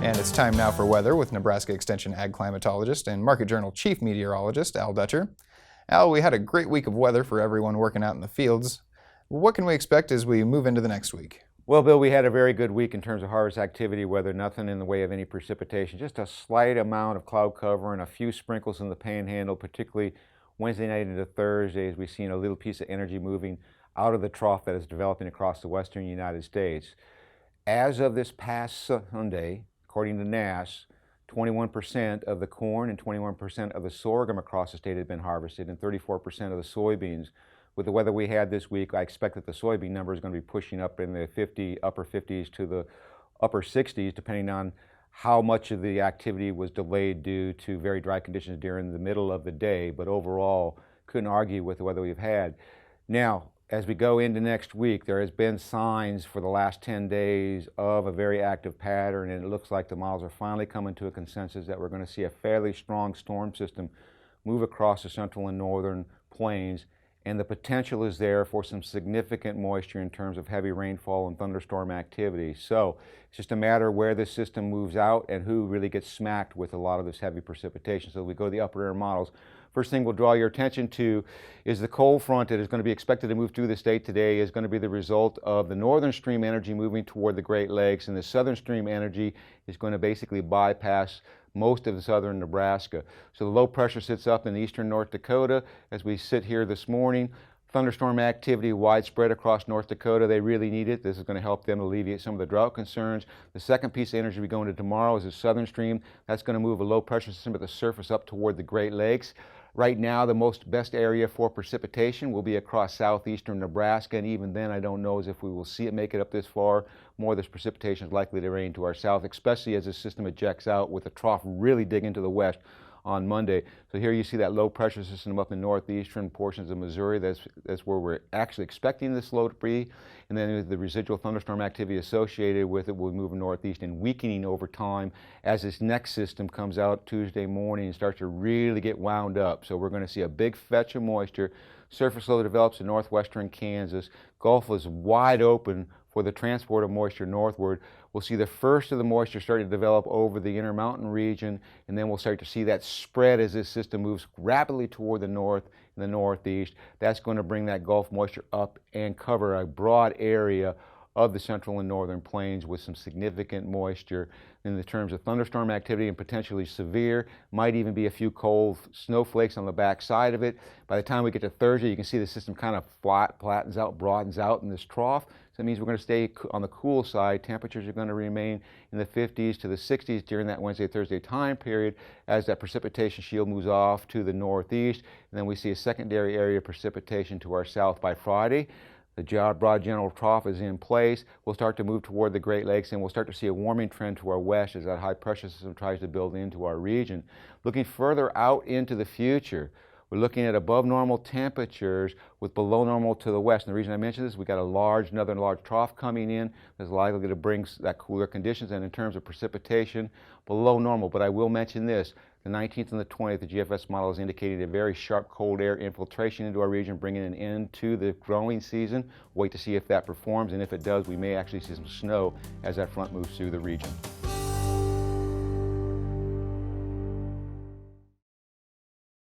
And it's time now for weather with Nebraska Extension Ag Climatologist and Market Journal Chief Meteorologist Al Dutcher. Al, we had a great week of weather for everyone working out in the fields. What can we expect as we move into the next week? Well, Bill, we had a very good week in terms of harvest activity weather, nothing in the way of any precipitation, just a slight amount of cloud cover and a few sprinkles in the panhandle, particularly Wednesday night into Thursday, as we've seen a little piece of energy moving out of the trough that is developing across the western United States. As of this past Sunday, according to NASS, 21% of the corn and 21% of the sorghum across the state had been harvested and 34% of the soybeans. With the weather we had this week, I expect that the soybean number is going to be pushing up in the upper 50s to the upper 60s, depending on how much of the activity was delayed due to very dry conditions during the middle of the day. But overall, couldn't argue with the weather we've had. Now, as we go into next week, there has been signs for the last 10 days of a very active pattern, and it looks like the models are finally coming to a consensus that we're going to see a fairly strong storm system move across the central and northern plains, and the potential is there for some significant moisture in terms of heavy rainfall and thunderstorm activity. So it's just a matter of where this system moves out and who really gets smacked with a lot of this heavy precipitation. So we go to the upper air models. First thing we'll draw your attention to is the cold front that is going to be expected to move through the state today is going to be the result of the northern stream energy moving toward the Great Lakes, and the southern stream energy is going to basically bypass most of southern Nebraska. So the low pressure sits up in eastern North Dakota. As we sit here this morning, thunderstorm activity widespread across North Dakota. They really need it. This is going to help them alleviate some of the drought concerns. The second piece of energy we go into tomorrow is the southern stream. That's going to move a low pressure system at the surface up toward the Great Lakes. Right now, the best area for precipitation will be across southeastern Nebraska, and even then I don't know as if we will see it make it up this far. More of this precipitation is likely to rain to our south, especially as the system ejects out with the trough really digging to the west on Monday. So here you see that low pressure system up in northeastern portions of Missouri. That's where we're actually expecting this low to be. And then the residual thunderstorm activity associated with it will be moving northeast and weakening over time as this next system comes out Tuesday morning and starts to really get wound up. So we're going to see a big fetch of moisture. Surface low develops in northwestern Kansas. Gulf is wide open for the transport of moisture northward. We'll see the first of the moisture starting to develop over the Intermountain region, and then we'll start to see that spread as this system moves rapidly toward the north and the northeast. That's going to bring that Gulf moisture up and cover a broad area of the central and northern plains with some significant moisture. In the terms of thunderstorm activity and potentially severe, might even be a few cold snowflakes on the back side of it. By the time we get to Thursday, you can see the system kind of flattens out, broadens out in this trough. So that means we're going to stay on the cool side. Temperatures are going to remain in the 50s to the 60s during that Wednesday, Thursday time period as that precipitation shield moves off to the northeast. And then we see a secondary area of precipitation to our south by Friday. The broad general trough is in place. We'll start to move toward the Great Lakes, and we'll start to see a warming trend to our west as that high pressure system tries to build into our region. Looking further out into the future, we're looking at above normal temperatures with below normal to the west. And the reason I mention this, we've got another large trough coming in that's likely to bring that cooler conditions, and in terms of precipitation, below normal. But I will mention this. The 19th and the 20th, the GFS model is indicating a very sharp cold air infiltration into our region, bringing an end to the growing season. Wait to see if that performs, and if it does, we may actually see some snow as that front moves through the region.